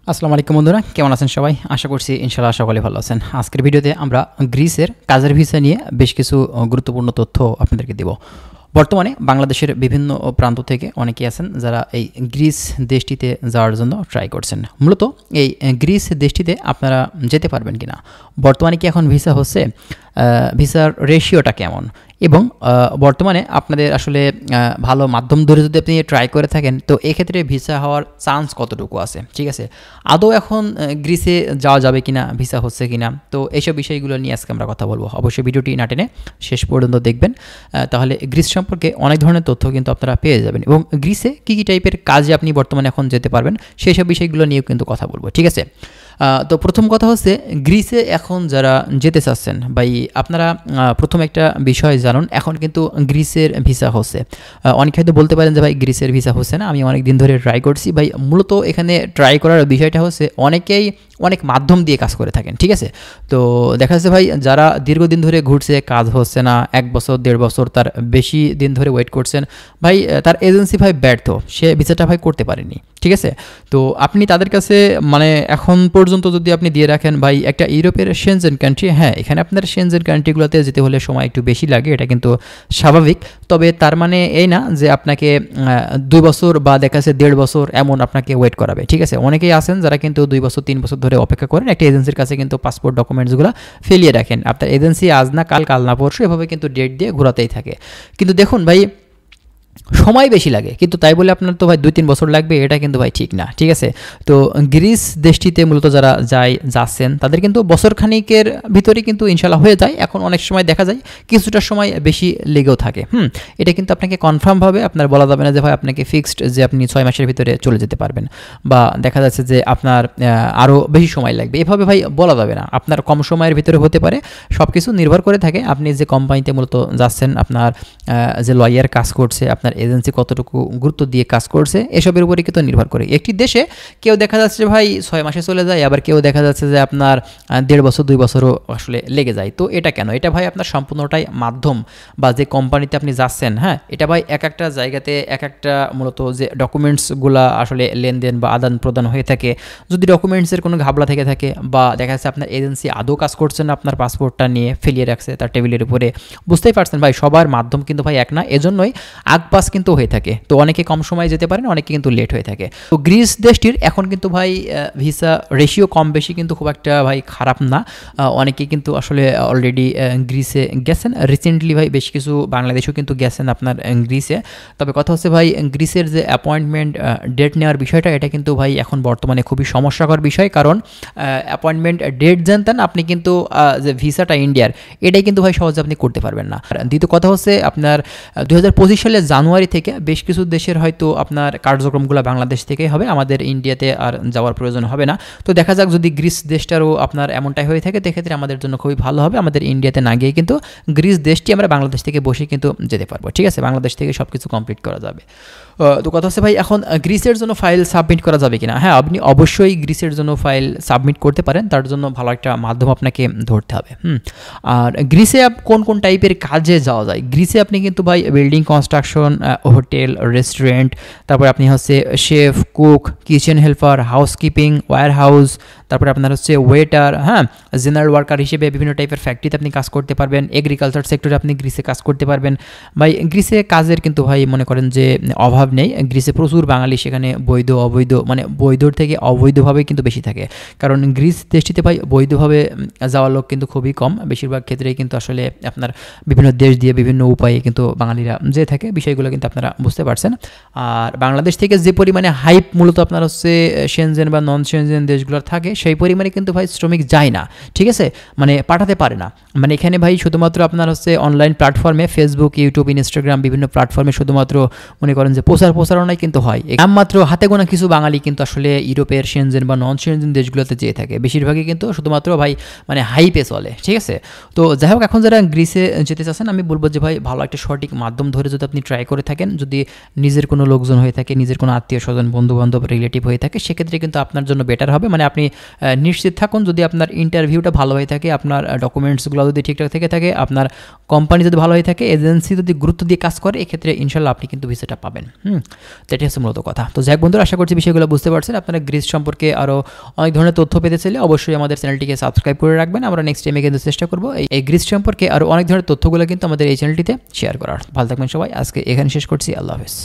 আসসালামু আলাইকুম বন্ধুরা, কেমন আছেন সবাই? আশা করছি ইনশাআল্লাহ সকলে ভালো আছেন। আজকের ভিডিওতে আমরা গ্রিসের কাজের ভিসা নিয়ে বেশ কিছু গুরুত্বপূর্ণ তথ্য আপনাদেরকে দেব। বর্তমানে বাংলাদেশের বিভিন্ন প্রান্ত থেকে অনেকেই আছেন যারা এই গ্রিস দেশটিতে যাওয়ার জন্য ট্রাই করছেন। মূলত এই গ্রিস দেশটিতে আপনারা যেতে পারবেন কিনা, বর্তমানে কি এখন ভিসা হচ্ছে, ভিসার রেশিওটা কেমন, এবং বর্তমানে আপনাদের আসলে ভালো মাধ্যম ধরে যদি আপনি ট্রাই করে থাকেন তো এক্ষেত্রে ভিসা হওয়ার চান্স কতটুকু আছে, ঠিক আছে? আদৌ এখন গ্রিসে যাওয়া যাবে কিনা, ভিসা হচ্ছে কিনা, তো এইসব বিষয়গুলো নিয়ে আজকে আমরা কথা বলবো। অবশ্যই ভিডিওটি না টেনে শেষ পর্যন্ত দেখবেন, তাহলে গ্রিস সম্পর্কে অনেক ধরনের তথ্য কিন্তু আপনারা পেয়ে যাবেন, এবং গ্রিসে কী কী টাইপের কাজে আপনি বর্তমানে এখন যেতে পারবেন সেই সব বিষয়গুলো নিয়েও কিন্তু কথা বলবো, ঠিক আছে? তো প্রথম কথা হচ্ছে, গ্রিসে এখন যারা যেতে চাচ্ছেন ভাই, আপনারা প্রথম একটা বিষয় জানুন, এখন কিন্তু গ্রিসের ভিসা হচ্ছে। অনেকে হয়তো বলতে পারেন যে ভাই গ্রিসের ভিসা হচ্ছে না, আমি অনেক দিন ধরে ট্রাই করছি। ভাই মূলত এখানে ট্রাই করার বিষয়টা হচ্ছে অনেকেই অনেক মাধ্যম দিয়ে কাজ করে থাকেন, ঠিক আছে? তো দেখা যাচ্ছে ভাই যারা দীর্ঘদিন ধরে ঘুরছে, কাজ হচ্ছে না, 1 বছর 1.5 বছর তার বেশি দিন ধরে ওয়েট করছেন, ভাই তার এজেন্সি ভাই ব্যর্থ, সে ভিসাটা ভাই করতে পারেনি, ঠিক আছে? তো আপনি তাদের কাছে মানে এখন পর্যন্ত যদি আপনি দিয়ে রাখেন ভাই একটা ইউরোপের সেনজেন কান্ট্রি, হ্যাঁ এখানে আপনার সেনজেন কান্ট্রিগুলোতে যেতে হলে সময় একটু বেশি লাগে, এটা কিন্তু স্বাভাবিক। তবে তার মানে এই না যে আপনাকে 2 বছর বা দেখা যাচ্ছে 1.5 বছর এমন আপনাকে ওয়েট করাবে, ঠিক আছে? অনেকেই আছেন যারা কিন্তু 2 বছর 3 বছর ধরে অপেক্ষা করেন একটা এজেন্সির কাছে, কিন্তু পাসপোর্ট ডকুমেন্টসগুলো ফেলিয়ে রাখেন। আপনার এজেন্সি আজ না কাল, কাল না পরশু এভাবে কিন্তু ডেট দিয়ে ঘোরাতেই থাকে। কিন্তু দেখুন ভাই, সময় বেশি লাগে, কিন্তু তাই বলে আপনার তো ভাই 2-3 বছর লাগবে, এটা কিন্তু ভাই ঠিক না, ঠিক আছে? তো গ্রিস দেশটিতে মূলত যারা যাচ্ছেন তাদের কিন্তু বছরখানিকের ভিতরে কিন্তু ইনশাল্লাহ হয়ে যায়। এখন অনেক সময় দেখা যায় কিছুটা সময় বেশি লেগেও থাকে। এটা কিন্তু আপনাকে কনফার্মভাবে আপনার বলা যাবে না যে ভাই আপনাকে ফিক্সড যে আপনি 6 মাসের ভিতরে চলে যেতে পারবেন, বা দেখা যাচ্ছে যে আপনার আরও বেশি সময় লাগবে, এভাবে ভাই বলা যাবে না। আপনার কম সময়ের ভিতরে হতে পারে, সব কিছু নির্ভর করে থাকে আপনি যে কোম্পানিতে মূলত যাচ্ছেন, আপনার যে লয়ার কাজ করছে, আপনার এজেন্সি কতটুকু গুরুত্ব দিয়ে কাজ করছে, এসবের উপরে কিন্তু নির্ভর করে। একটি দেশে কেউ দেখা যাচ্ছে ভাই 6 মাসে চলে যায়, আবার কেউ দেখা যাচ্ছে যে আপনার 1.5 বছর 2 বছরও আসলে লেগে যায়। তো এটা কেন? এটা ভাই আপনার সম্পূর্ণটাই মাধ্যম, বা যে কোম্পানিতে আপনি যাচ্ছেন, হ্যাঁ এটা ভাই এক একটা জায়গাতে এক একটা মূলত যে ডকুমেন্টসগুলো আসলে লেনদেন বা আদান প্রদান হয়ে থাকে, যদি ডকুমেন্টসের কোনো ঘাবলা থেকে থাকে, বা দেখা যাচ্ছে আপনার এজেন্সি আদৌ কাজ করছেন আপনার পাসপোর্টটা নিয়ে ফেলিয়ে রাখছে তার টেবিলের উপরে, বুঝতেই পারছেন ভাই সবার মাধ্যম কিন্তু ভাই এক না, এজন্যই আগপাস কিন্তু হয়ে থাকে। তো অনেকে কম সময়ে যেতে পারেন, অনেকে কিন্তু লেট হয়ে থাকে। তো গ্রিস দেশটির এখন কিন্তু ভাই ভিসা রেশিও কম বেশি কিন্তু খুব একটা ভাই খারাপ না। অনেকে কিন্তু আসলে অলরেডি গ্রিসে গেছেন, রিসেন্টলি ভাই বেশ কিছু বাংলাদেশেও কিন্তু গেছেন আপনার গ্রিসে। তবে কথা হচ্ছে ভাই, গ্রিসের যে অ্যাপয়েন্টমেন্ট ডেট নেওয়ার বিষয়টা, এটা কিন্তু ভাই এখন বর্তমানে খুবই সমস্যাকর বিষয়, কারণ অ্যাপয়েন্টমেন্ট ডেট জানতেন আপনি কিন্তু যে ভিসাটা ইন্ডিয়ার, এটাই কিন্তু ভাই সহজে আপনি করতে পারবেন না। দ্বিতীয় কথা হচ্ছে আপনার 2025 সালের জানুয়ারি থেকে বেশ কিছু দেশের হয়তো আপনার কার্যক্রমগুলো বাংলাদেশ থেকেই হবে, আমাদের ইন্ডিয়াতে আর যাওয়ার প্রয়োজন হবে না। তো দেখা যাক যদি গ্রিস দেশটারও আপনার এমনটাই হয়ে থাকে, সেক্ষেত্রে আমাদের জন্য খুবই ভালো হবে। আমাদের ইন্ডিয়াতে না গিয়ে কিন্তু গ্রিস দেশটি আমরা বাংলাদেশ থেকে বসে কিন্তু যেতে পারবো, ঠিক আছে? বাংলাদেশ থেকে সব কিছু কমপ্লিট করা যাবে। তো কথা হচ্ছে ভাই, এখন গ্রিসের জন্য ফাইল সাবমিট করা যাবে কিনা? হ্যাঁ, আপনি অবশ্যই গ্রিসের জন্য ফাইল সাবমিট করতে পারেন, তার জন্য ভালো একটা মাধ্যম আপনাকে ধরতে হবে। আর গ্রিসে কোন কোন টাইপের কাজে যাওয়া যায়? গ্রিসে আপনি কিন্তু ভাই বিল্ডিং কনস্ট্রাকশন, হোটেল, রেস্টুরেন্ট, তারপরে আপনি হচ্ছে chef, cook, kitchen helper, housekeeping, warehouse, তারপরে আপনার হচ্ছে ওয়েটার, হ্যাঁ জেনারেল ওয়ার্কার হিসেবে বিভিন্ন টাইপের ফ্যাক্টরিতে আপনি কাজ করতে পারবেন, এগ্রিকালচার সেক্টরে আপনি গ্রিসে কাজ করতে পারবেন। ভাই গ্রিসে কাজের কিন্তু ভাই মনে করেন যে অভাব নেই। গ্রিসে প্রচুর বাঙালি সেখানে বৈধ অবৈধ, মানে বৈধর থেকে অবৈধভাবে কিন্তু বেশি থাকে, কারণ গ্রিস দেশটিতে ভাই বৈধভাবে যাওয়ার লোক কিন্তু খুবই কম। বেশিরভাগ ক্ষেত্রেই কিন্তু আসলে আপনার বিভিন্ন দেশ দিয়ে বিভিন্ন উপায়ে কিন্তু বাঙালিরা যে থাকে, বিষয়গুলো কিন্তু আপনারা বুঝতে পারছেন। আর বাংলাদেশ থেকে যে পরিমাণে হাইপ মূলত আপনার হচ্ছে সেনজেন বা নন সেনজেন দেশগুলোর থাকে, সেই পরিমাণে কিন্তু ভাই শ্রমিক যায় না, ঠিক আছে? মানে পাঠাতে পারে না। মানে এখানে ভাই শুধুমাত্র আপনার হচ্ছে অনলাইন প্ল্যাটফর্মে, ফেসবুক, ইউটিউব, ইনস্টাগ্রাম, বিভিন্ন প্ল্যাটফর্মে শুধুমাত্র মনে করেন যে প্রচারণাই কিন্তু হয়। নামমাত্র হাতে গোনা কিছু বাঙালি কিন্তু আসলে ইউরোপের সেনজেন বা নন সেনজেন দেশগুলোতে যেয়ে থাকে, বেশিরভাগই কিন্তু শুধুমাত্র ভাই মানে হাইপে চলে, ঠিক আছে? তো যাই হোক, এখন যারা গ্রিসে যেতে চাচ্ছেন, আমি বলবো যে ভাই ভালো একটা সঠিক মাধ্যম ধরে যদি আপনি ট্রাই করে থাকেন, যদি নিজের কোনো লোকজন হয়ে থাকে, নিজের কোনো আত্মীয় স্বজন, বন্ধুবান্ধব, রিলেটিভ হয়ে থাকে, সেক্ষেত্রে কিন্তু আপনার জন্য বেটার হবে। মানে আপনি নিশ্চিত থাকুন, যদি আপনার ইন্টারভিউটা ভালো হয়ে থাকে, আপনার ডকুমেন্টসগুলো যদি ঠিকঠাক থেকে থাকে, আপনার কোম্পানি যদি ভালো হয়ে থাকে, এজেন্সি যদি গুরুত্ব দিয়ে কাজ করে, এক্ষেত্রে ইনশাল্লাহ আপনি কিন্তু ভিসাটা পাবেন। তো এটাই হচ্ছে মূলত কথা। তো যাক বন্ধুরা, আশা করছি বিষয়গুলো বুঝতে পারছেন। আপনারা গ্রিস সম্পর্কে আরও অনেক ধরনের তথ্য পেতে চাইলে অবশ্যই আমাদের চ্যানেলটিকে সাবস্ক্রাইব করে রাখবেন। আমরা নেক্সট টাইমে কিন্তু চেষ্টা করবো এই গ্রিস সম্পর্কে আরও অনেক ধরনের তথ্যগুলো কিন্তু আমাদের এই চ্যানেলটিতে শেয়ার করার। ভালো থাকবেন সবাই, আজকে এখানে শেষ করছি। আল্লাহ হাফেজ।